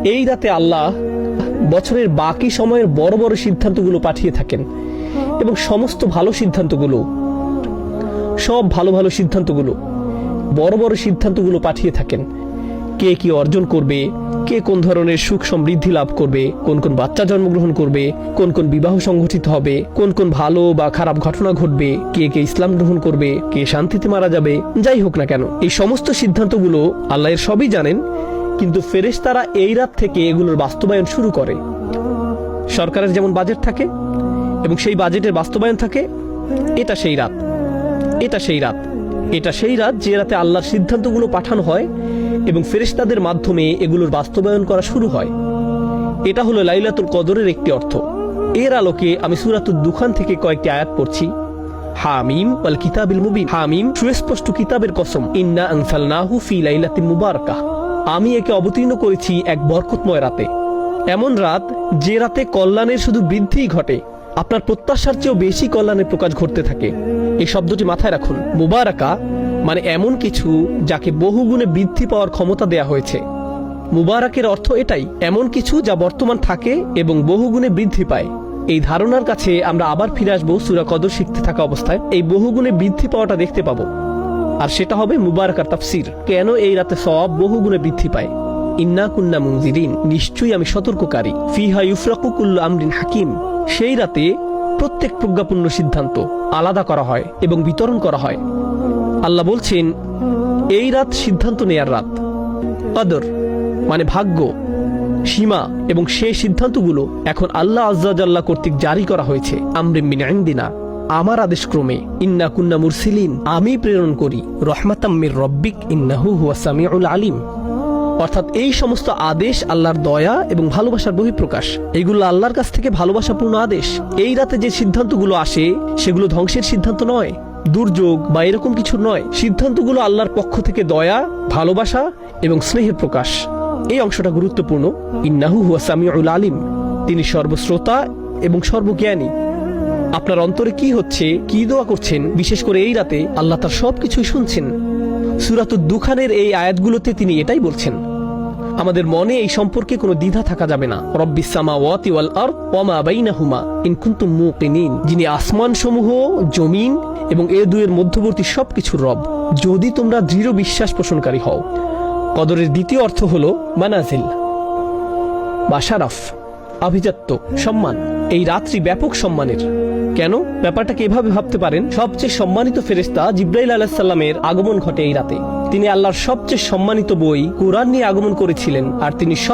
এই রাতে আল্লাহ বছরের বাকি সময়ের বড় বড় সিদ্ধান্তগুলো পাঠিয়ে থাকেন এবং সমস্ত ভালো সিদ্ধান্তগুলো, সব ভালো ভালো সিদ্ধান্তগুলো, বড় বড় সিদ্ধান্তগুলো পাঠিয়ে থাকেন। কে কি অর্জন করবে, কে কোন ধরনের সুখ সমৃদ্ধি লাভ করবে, কোন কোন বাচ্চা জন্মগ্রহণ করবে, কোন কোন বিবাহ সংঘটিত হবে, কোন কোন ভালো বা খারাপ ঘটনা ঘটবে, কে কে ইসলাম গ্রহণ করবে, কে শান্তিতে মারা যাবে, যাই হোক না কেন এই সমস্ত সিদ্ধান্তগুলো আল্লাহ এর সবই জানেন। কিন্তু ফেরেশতারা এই রাত থেকে এগুলোর বাস্তবায়ন শুরু করে। সরকারের যেমন বাজেট থাকে এবং সেই বাজেটের বাস্তবায়ন থাকে, এটা সেই রাত, এটা সেই রাত, এটা সেই রাত যে রাতে আল্লাহর সিদ্ধান্তগুলো পাঠানো হয় এবং ফেরেশতাদের মাধ্যমে এগুলোর বাস্তবায়ন করা শুরু হয়। এটা হলো লাইলাতুল কদরের একটি অর্থ। এর আলোকে আমি সূরাতুদ দুখান থেকে কয়েকটি আয়াত পড়ছি। হামিম ওয়াল কিতাবিল মুবিন, হামিম সুস্পষ্ট কিতাবের কসম, ইন্না আনজালনাহু ফি লাইলাতিন মুবারাকাহ, আমি একে অবতীর্ণ করেছি এক বরকতময় রাতে। এমন রাত যে রাতে কল্যাণের শুধু বৃদ্ধিই ঘটে, আপনার প্রত্যাশার চেয়েও বেশি কল্যাণের প্রকাশ ঘটতে থাকে। এই শব্দটি মাথায় রাখুন। মুবারাকা মানে এমন কিছু যাকে বহুগুণে বৃদ্ধি পাওয়ার ক্ষমতা দেয়া হয়েছে। মুবারাকের অর্থ এটাই, এমন কিছু যা বর্তমান থাকে এবং বহুগুণে বৃদ্ধি পায়। এই ধারণার কাছে আমরা আবার ফিরে আসবো সূরা কদর শিখতে থাকা অবস্থায়। এই বহুগুণে বৃদ্ধি পাওয়াটা দেখতে পাবো, আর সেটা হবে মুবারাকার তাফসীর। কেন এই রাতে সওয়াব বহুগুণে বৃদ্ধি পায়? ইন্না কুন্না মুনজিরিন, নিশ্চয়ই আমি সতর্ককারী। ফিহা ইউফরাকু কুল্লু আমরিন হাকিম, সেই রাতে প্রত্যেক প্রজ্ঞাপূর্ণ সিদ্ধান্ত আলাদা করা হয় এবং বিতরণ করা হয়। আল্লাহ বলছেন এই রাত সিদ্ধান্ত নেয়ার রাত। কদর মানে ভাগ্য, সীমা, এবং সেই সিদ্ধান্তগুলো এখন আল্লাহ আযজা ওয়া জাল্লা কর্তৃক জারি করা হয়েছে। আমরিন মিন ইনদিনা, আমার আদেশক্রমে। ইন্না কুন্না মুরসিলিন, আমি প্রেরণ করি। রহমাতাম মির রব্বিক ইন্নাহু হুয়াস সামিউল আলিম, অর্থাৎ এই সমস্ত আদেশ আল্লাহর দয়া এবং ভালোবাসার বহিঃপ্রকাশ। এগুলো আল্লাহর কাছ থেকে ভালোবাসাপূর্ণ আদেশ। এই রাতে যে সিদ্ধান্তগুলো আসে সেগুলো ধ্বংসের সিদ্ধান্ত নয়, দুর্যোগ বা এরকম কিছু নয়। সিদ্ধান্তগুলো আল্লাহর পক্ষ থেকে দয়া, ভালোবাসা এবং স্নেহের প্রকাশ। এই অংশটা গুরুত্বপূর্ণ। ইন্নাহু হুয়াস সামিউল আলিম, তিনি সর্বশ্রোতা এবং সর্বজ্ঞানী। আপনার অন্তরে কি হচ্ছে, কি দোয়া করছেন, বিশেষ করে এই রাতে আল্লাহ তার সবকিছুই শুনছেন। সূরাতুদ দুখানের এই আয়াতগুলোতে তিনি এটাই বলছেন। আমাদের মনে এই সম্পর্কে কোনো দ্বিধা থাকা যাবে না। রব্বিস সামাওয়াতি ওয়াল আরদ ওয়া মা বাইনাহুমা ইন কুনতুম মুকিনিন, যিনি আসমান সমূহ, জমিন এবং এ দুয়ের মধ্যবর্তী সবকিছুর রব, যদি তোমরা দৃঢ় বিশ্বাস পোষণকারী হও। কদরের দ্বিতীয় অর্থ হলো মানাজিল বা শারাফ, আভিজাত্য, সম্মান। এই রাত্রি ব্যাপক সম্মানের। কেন? ব্যাপারটাকে এভাবে ভাবতে পারেন, সবচেয়ে সম্মানিত ফেরেশতা জিবরাইল আলাইহিস সালামের আগমন ঘটে এই রাতে। তিনি আল্লাহর সবচেয়ে সম্মানিত বই কুরআন নিয়ে আগমন করেছিলেন, আর তিনি সব